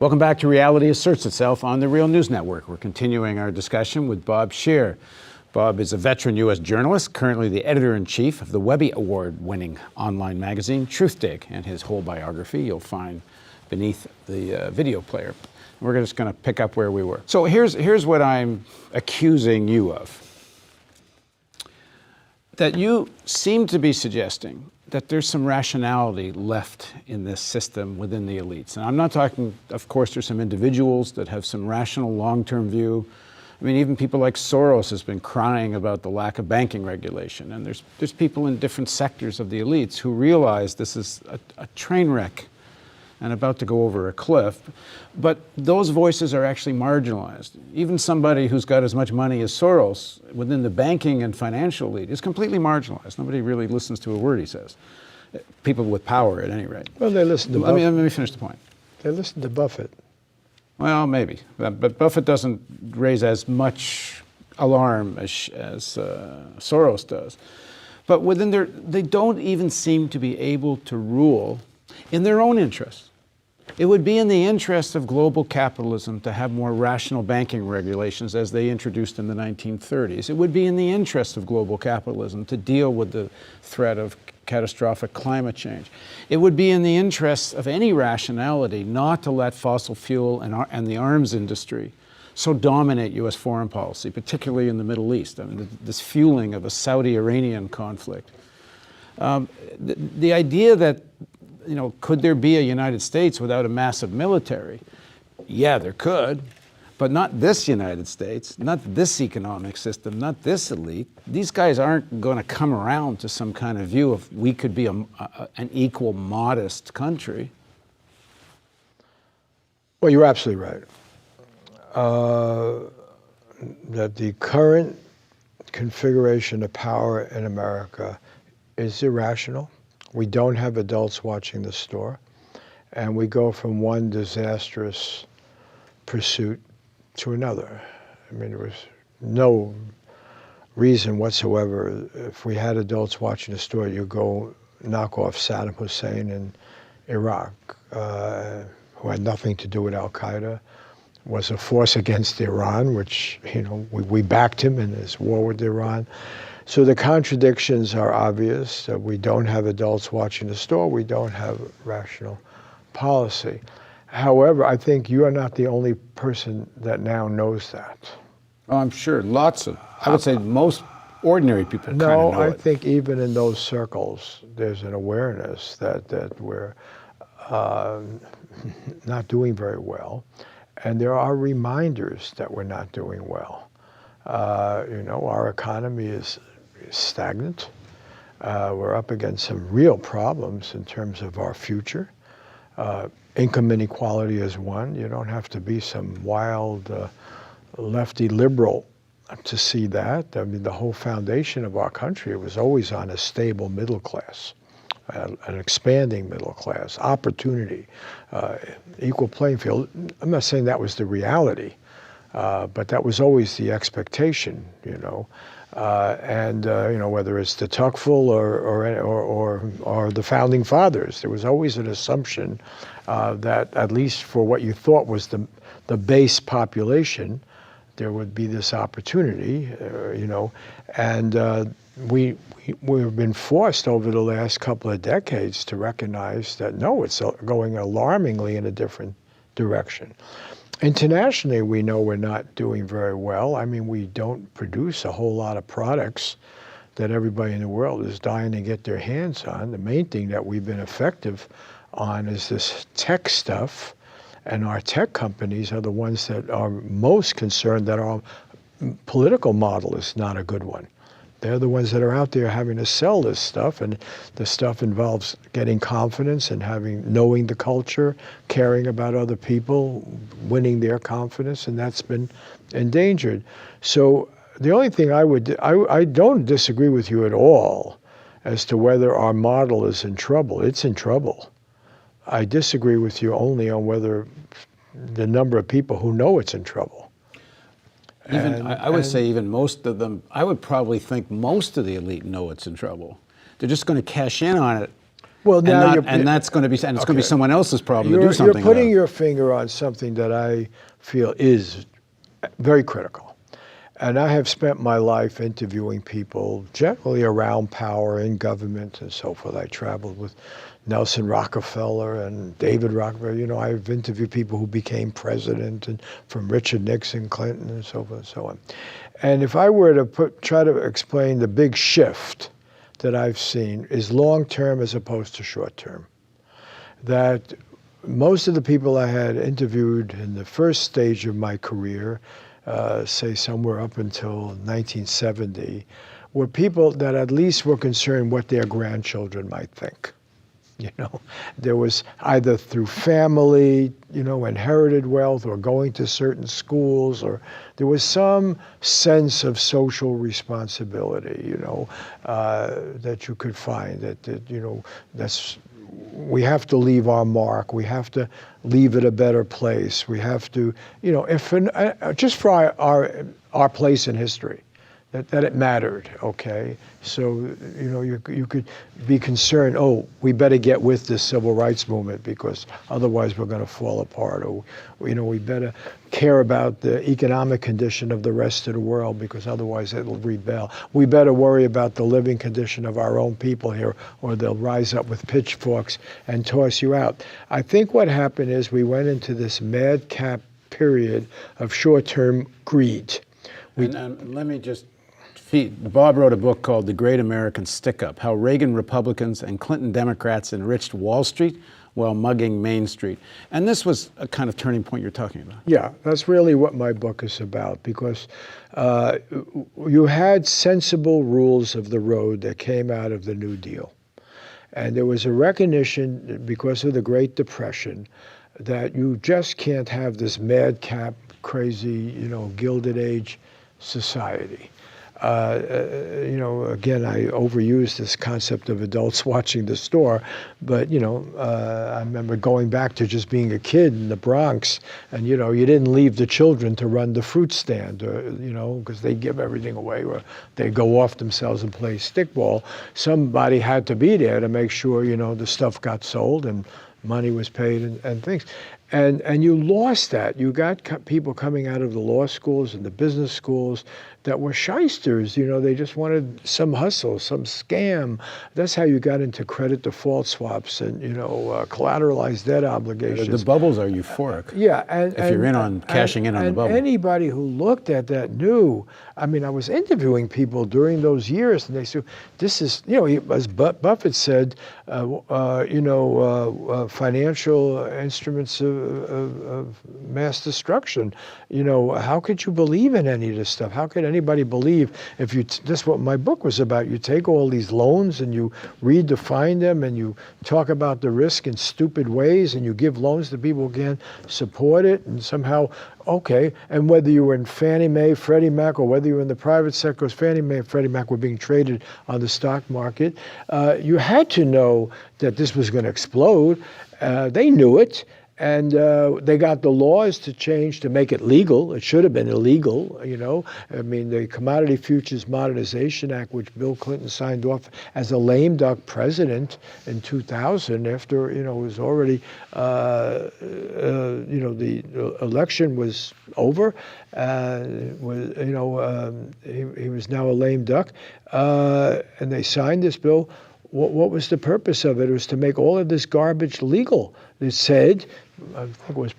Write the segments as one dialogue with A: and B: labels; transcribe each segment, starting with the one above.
A: Welcome back to Reality Asserts Itself on the Real News Network. We're continuing our discussion with Bob Scheer. Bob is a veteran U.S. journalist, currently the editor-in-chief of the Webby Award-winning online magazine, Truthdig, and his whole biography you'll find beneath the video player. We're just going to pick up where we were. So here's what I'm accusing you of. That you seem to be suggesting that there's some rationality left in this system within the elites. And I'm not talking, of course, there's some individuals that have some rational long-term view. I mean, even people like Soros has been crying about the lack of banking regulation. And there's people in different sectors of the elites who realize this is a train wreck and about to go over a cliff. But those voices are actually marginalized. Even somebody who's got as much money as Soros within the banking and financial elite is completely marginalized. Nobody really listens to a word he says. People with power, at any rate.
B: Well, they listen to Buffett.
A: Let me finish the point.
B: They listen to Buffett.
A: Well, maybe. But Buffett doesn't raise as much alarm as Soros does. But within they don't even seem to be able to rule in their own interests. It would be in the interest of global capitalism to have more rational banking regulations as they introduced in the 1930s. It would be in the interest of global capitalism to deal with the threat of catastrophic climate change. It would be in the interest of any rationality not to let fossil fuel and the arms industry so dominate U.S. foreign policy, particularly in the Middle East. I mean, this fueling of a Saudi-Iranian conflict. The idea that could there be a United States without a massive military? Yeah, there could, but not this United States, not this economic system, not this elite. These guys aren't going to come around to some kind of view of we could be an equal, modest country.
B: Well, you're absolutely right. That the current configuration of power in America is irrational. We don't have adults watching the store, and we go from one disastrous pursuit to another. I mean, there was no reason whatsoever. If we had adults watching the store, you go knock off Saddam Hussein in Iraq, who had nothing to do with Al-Qaeda, was a force against Iran, which, we backed him in his war with Iran. So the contradictions are obvious. We don't have adults watching the store. We don't have rational policy. However, I think you are not the only person that now knows that.
A: Oh, I'm sure lots of, I would say most ordinary people kind of know it.
B: No, I think even in those circles, there's an awareness that we're not doing very well. And there are reminders that we're not doing well. Our economy is stagnant. We're up against some real problems in terms of our future. Income inequality is one. You don't have to be some wild lefty liberal to see that. I mean, the whole foundation of our country was always on a stable middle class, an expanding middle class, opportunity, equal playing field. I'm not saying that was the reality, but that was always the expectation, whether it's de Tocqueville or the founding fathers, there was always an assumption that at least for what you thought was the base population, there would be this opportunity, and we've been forced over the last couple of decades to recognize that no, it's going alarmingly in a different direction. Internationally, we know we're not doing very well. I mean, we don't produce a whole lot of products that everybody in the world is dying to get their hands on. The main thing that we've been effective on is this tech stuff, and our tech companies are the ones that are most concerned that our political model is not a good one. They're the ones that are out there having to sell this stuff, and the stuff involves getting confidence and knowing the culture, caring about other people, winning their confidence, and that's been endangered. So the only thing I don't disagree with you at all as to whether our model is in trouble. It's in trouble. I disagree with you only on whether the number of people who know it's in trouble.
A: I would say even most of them, I would probably think most of the elite know it's in trouble. They're just going to cash in on it
B: Well, now
A: and that's going to be, and it's going to be
B: Okay.
A: someone else's problem to do
B: You're
A: something
B: putting
A: about.
B: your finger on something that I feel is very critical. And I have spent my life interviewing people generally around power in government and so forth. I traveled with Nelson Rockefeller and David Rockefeller. You know, I've interviewed people who became president, and from Richard Nixon, Clinton, and so forth and so on. And if I were to try to explain the big shift that I've seen is long-term as opposed to short-term. That most of the people I had interviewed in the first stage of my career, say somewhere up until 1970, were people that at least were concerned what their grandchildren might think. You know, there was either through family, you know, inherited wealth, or going to certain schools, or there was some sense of social responsibility, you know, that you could find that, you know, we have to leave our mark. We have to leave it a better place. We have to, you know, just for our place in history, that it mattered, okay? So, you know, you could be concerned, oh, we better get with this civil rights movement because otherwise we're going to fall apart. Or, you know, we better care about the economic condition of the rest of the world because otherwise it'll rebel. We better worry about the living condition of our own people here or they'll rise up with pitchforks and toss you out. I think what happened is we went into this madcap period of short-term greed.
A: And let me just Bob wrote a book called The Great American Stick-Up, How Reagan Republicans and Clinton Democrats Enriched Wall Street while Mugging Main Street. And this was a kind of turning point you're talking about.
B: Yeah, that's really what my book is about, because you had sensible rules of the road that came out of the New Deal. And there was a recognition, because of the Great Depression, that you just can't have this madcap, crazy, you know, Gilded Age society. You know, again, I overuse this concept of adults watching the store, but, you know, I remember going back to just being a kid in the Bronx, and, you know, you didn't leave the children to run the fruit stand, or, you know, because they give everything away, or they go off themselves and play stickball. Somebody had to be there to make sure, you know, the stuff got sold and money was paid and things. And you lost that. You got people coming out of the law schools and the business schools that were shysters. You know, they just wanted some hustle, some scam. That's how you got into credit default swaps and, you know, collateralized debt obligations.
A: The bubbles are euphoric.
B: Yeah, and
A: if you're in on cashing in on the bubble.
B: Anybody who looked at that knew. I mean, I was interviewing people during those years, and they said, "This is," you know, as Buffett said, you know, financial instruments of mass destruction. You know, how could you believe in any of this stuff? How could anybody believe if you? That's what my book was about. You take all these loans and you redefine them, and you talk about the risk in stupid ways, and you give loans to people who can't support it, and somehow. Okay, and whether you were in Fannie Mae, Freddie Mac, or whether you were in the private sector, because Fannie Mae and Freddie Mac were being traded on the stock market, you had to know that this was going to explode. They knew it, and they got the laws to change to make it legal. It should have been illegal, you know. I mean, the Commodity Futures Modernization Act, which Bill Clinton signed off as a lame duck president in 2000, after, you know, it was already, you know, the election was over. Was, you know, he was now a lame duck, and they signed this bill. What was the purpose of it? It was to make all of this garbage legal. It said, I think it was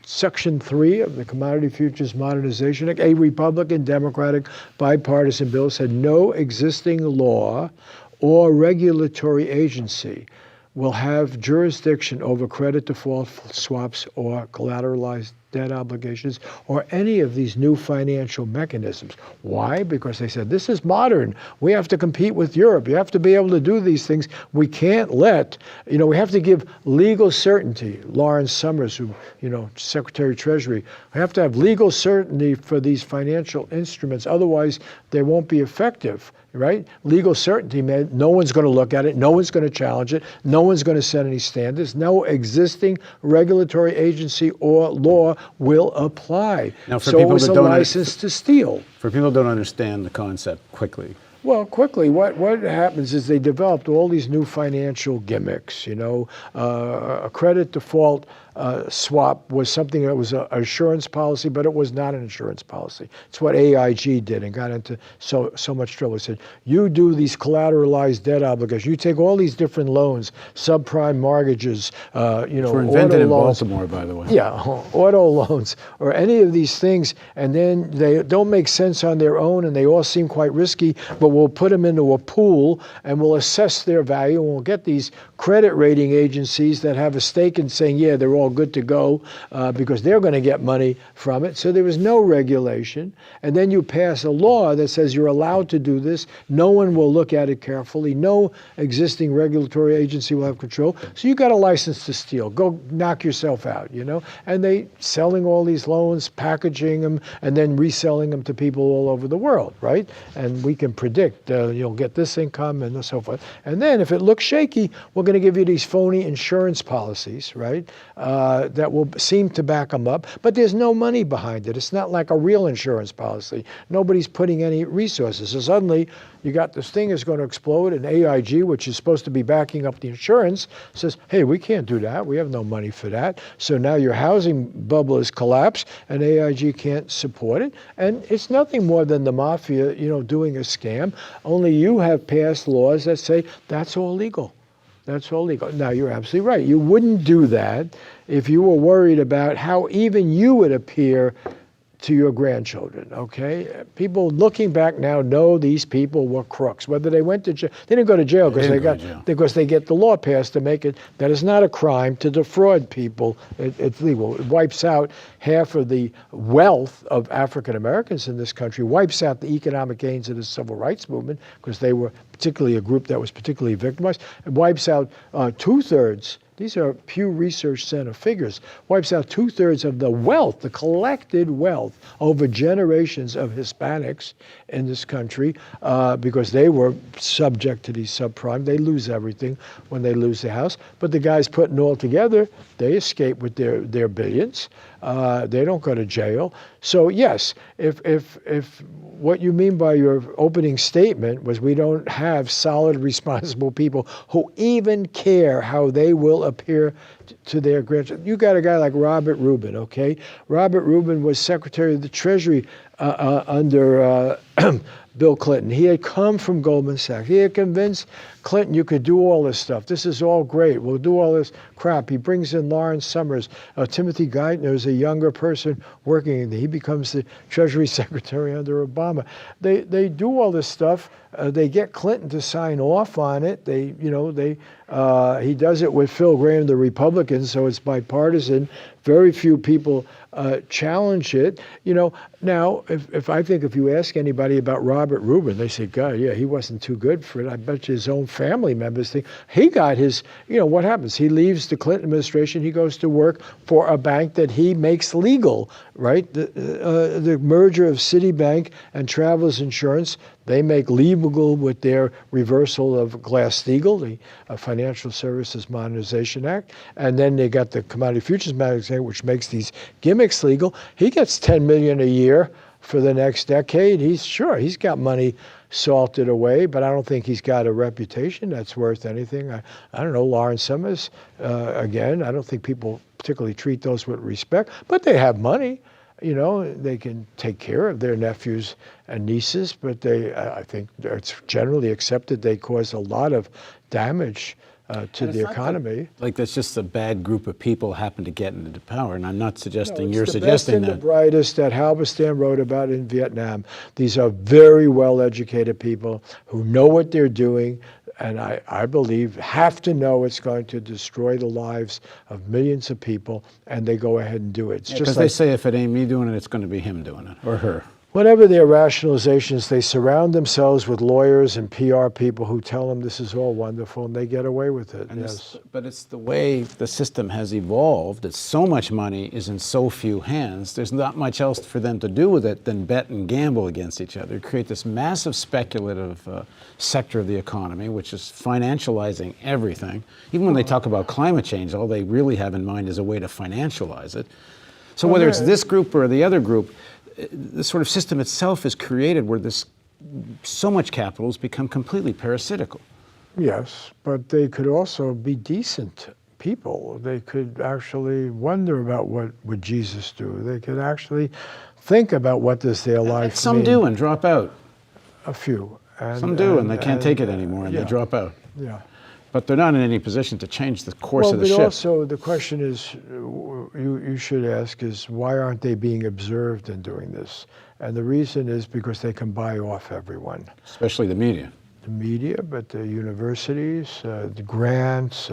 B: Section 3 of the Commodity Futures Modernization Act, a Republican, Democratic, bipartisan bill, said no existing law or regulatory agency will have jurisdiction over credit default swaps or collateralized debt obligations or any of these new financial mechanisms. Why? Because they said, this is modern. We have to compete with Europe. You have to be able to do these things. We can't let, you know, we have to give legal certainty. Lawrence Summers, who, you know, Secretary of Treasury, we have to have legal certainty for these financial instruments. Otherwise, they won't be effective. Right? Legal certainty meant no one's going to look at it, no one's going to challenge it, no one's going to set any standards, no existing regulatory agency or law will apply.
A: Now, for
B: so
A: people
B: it was
A: that
B: a
A: don't
B: license to steal.
A: For people who don't understand the concept quickly,
B: Well, quickly, what happens is they developed all these new financial gimmicks. A credit default swap was something that was an insurance policy, but it was not an insurance policy. It's what AIG did and got into so much trouble. It said, you do these collateralized debt obligations. You take all these different loans, subprime mortgages,
A: Were invented
B: auto
A: in
B: loans.
A: Baltimore, by the way.
B: Yeah, auto loans or any of these things, and then they don't make sense on their own, and they all seem quite risky, but we'll put them into a pool, and we'll assess their value, and we'll get these credit rating agencies that have a stake in saying, yeah, they're all good to go, because they're going to get money from it. So there was no regulation, and then you pass a law that says you're allowed to do this. No one will look at it carefully. No existing regulatory agency will have control. So you got a license to steal. Go knock yourself out, And they selling all these loans, packaging them, and then reselling them to people all over the world, right? And we can predict you'll get this income and so forth. And then if it looks shaky, we're going to give you these phony insurance policies, right? That will seem to back them up, but there's no money behind it. It's not like a real insurance policy. Nobody's putting any resources. So suddenly you got this thing is going to explode, and AIG, which is supposed to be backing up the insurance, says, hey, we can't do that. We have no money for that. So now your housing bubble has collapsed, and AIG can't support it. And it's nothing more than the mafia, doing a scam. Only you have passed laws that say that's all legal. That's all legal. Now, you're absolutely right. You wouldn't do that if you were worried about how even you would appear to your grandchildren, okay? People looking back now know these people were crooks. Whether they went to jail, they didn't go to jail because they get the law passed to make it that it's not a crime to defraud people. It's legal. It wipes out half of the wealth of African Americans in this country, wipes out the economic gains of the civil rights movement because they were particularly a group that was particularly victimized. It wipes out 2/3. These are Pew Research Center figures. Wipes out 2/3 of the wealth, the collected wealth over generations of Hispanics in this country because they were subject to these subprime. They lose everything when they lose their house. But the guys putting it all together, they escape with their billions. They don't go to jail. So yes, if what you mean by your opening statement was we don't have solid, responsible people who even care how they will appear to their grandchildren. You got a guy like Robert Rubin, okay? Robert Rubin was Secretary of the Treasury under Bill Clinton. He had come from Goldman Sachs. He had convinced Clinton, you could do all this stuff. This is all great. We'll do all this crap. He brings in Lawrence Summers. Timothy Geithner is a younger person working. He becomes the Treasury Secretary under Obama. They do all this stuff. They get Clinton to sign off on it. He does it with Phil Gramm, the Republican, so it's bipartisan. Very few people challenge it. Now, if you ask anybody about Robert Rubin, they say, God, yeah, he wasn't too good for it. I bet you his own family members think he got his, what happens? He leaves the Clinton administration, he goes to work for a bank that he makes legal, right? The merger of Citibank and Travelers Insurance, they make legal with their reversal of Glass-Steagall, the Financial Services Modernization Act, and then they got the Commodity Futures Management Act, which makes these gimmicks legal. He gets $10 million a year for the next decade. He's got money salted away, but I don't think he's got a reputation that's worth anything. I don't know, Lawrence Summers, again, I don't think people particularly treat those with respect, but they have money. They can take care of their nephews and nieces, but I think it's generally accepted they cause a lot of damage to the economy.
A: Like that's just a bad group of people happen to get into power, and I'm not suggesting
B: No,
A: you're
B: it's the
A: suggesting
B: best
A: that.
B: and the brightest that Halberstam wrote about in Vietnam. These are very well-educated people who know what they're doing, and I believe have to know it's going to destroy the lives of millions of people, and they go ahead and do it. It's just
A: Because
B: like,
A: they say if it ain't me doing it, it's going to be him doing it, or her.
B: whatever their rationalizations, they surround themselves with lawyers and PR people who tell them this is all wonderful, and they get away with it. Yes.
A: But it's the way the system has evolved. It's so much money is in so few hands. There's not much else for them to do with it than bet and gamble against each other. Create this massive speculative sector of the economy, which is financializing everything. Even when they talk about climate change, all they really have in mind is a way to financialize it. So whether it's this group or the other group, the sort of system itself is created where this so much capital has become completely parasitical.
B: Yes, but they could also be decent people. They could actually wonder about what would Jesus do. They could actually think about what does their life
A: Some
B: mean.
A: do and drop out.
B: A few.
A: Some do, and they can't take it anymore, and
B: yeah.
A: they drop out.
B: Yeah.
A: But they're not in any position to change the course of the ship.
B: But also the question is, you should ask is, why aren't they being observed in doing this? And the reason is because they can buy off everyone.
A: Especially the media.
B: The media, but the universities, the grants,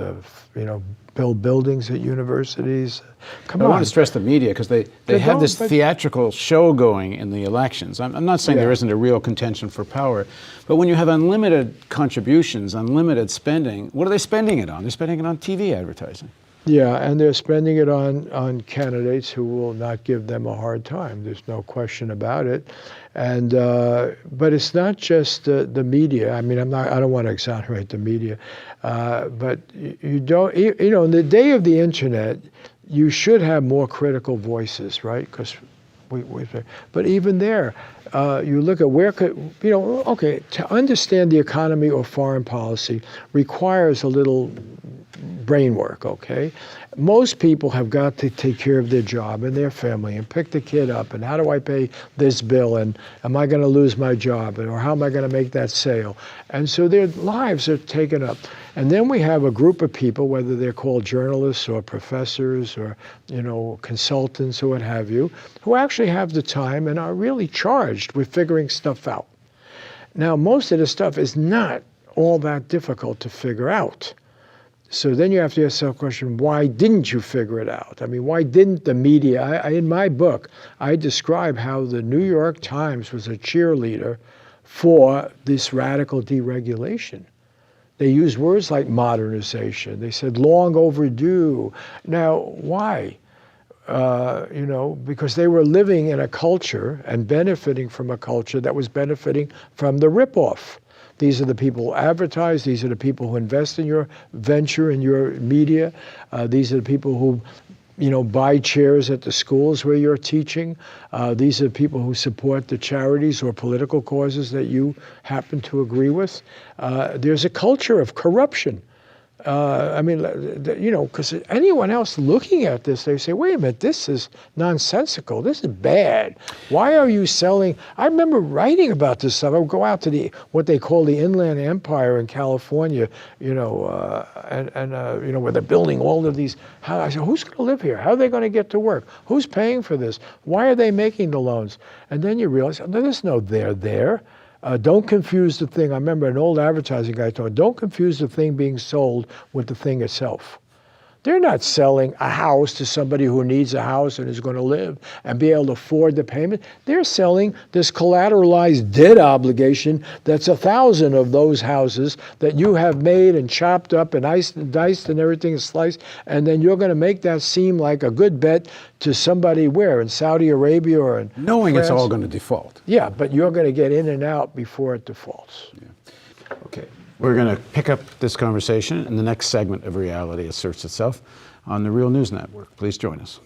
B: build buildings at universities. Come on.
A: I want to stress the media because they have this theatrical show going in the elections. I'm not saying there isn't a real contention for power, but when you have unlimited contributions, unlimited spending, what are they spending it on? They're spending it on TV advertising.
B: Yeah, and they're spending it on candidates who will not give them a hard time. There's no question about it. And but it's not just the media. I mean, I don't want to exonerate the media, but you don't. In the day of the internet, you should have more critical voices, right? Because but even there, you look at where could, okay, to understand the economy or foreign policy requires a little brain work, okay? Most people have got to take care of their job and their family and pick the kid up and how do I pay this bill and am I going to lose my job or how am I going to make that sale? And so their lives are taken up. And then we have a group of people, whether they're called journalists or professors or, consultants or what have you, who actually have the time and are really charged with figuring stuff out. Now, most of the stuff is not all that difficult to figure out. So then you have to ask yourself the question, why didn't you figure it out? I mean, why didn't the media? In my book, I describe how the New York Times was a cheerleader for this radical deregulation. They used words like modernization. They said long overdue. Now, why? Because they were living in a culture and benefiting from a culture that was benefiting from the ripoff. These are the people who advertise. These are the people who invest in your venture, in your media. These are the people who, buy chairs at the schools where you're teaching. These are the people who support the charities or political causes that you happen to agree with. There's a culture of corruption. Because anyone else looking at this, they say, wait a minute, this is nonsensical. This is bad. Why are you selling? I remember writing about this stuff. I would go out to what they call the Inland Empire in California, where they're building all of these. I said, who's going to live here? How are they going to get to work? Who's paying for this? Why are they making the loans? And then you realize, there's no there there. Don't confuse the thing. I remember an old advertising guy told me, don't confuse the thing being sold with the thing itself. They're not selling a house to somebody who needs a house and is going to live and be able to afford the payment. They're selling this collateralized debt obligation that's 1,000 of those houses that you have made and chopped up and diced and everything is sliced, and then you're going to make that seem like a good bet to somebody where? In Saudi Arabia or in
A: Knowing
B: France?
A: It's all going to default.
B: Yeah, but you're going to get in and out before it defaults.
A: Yeah. Okay. We're going to pick up this conversation in the next segment of Reality Asserts Itself on the Real News Network. Please join us.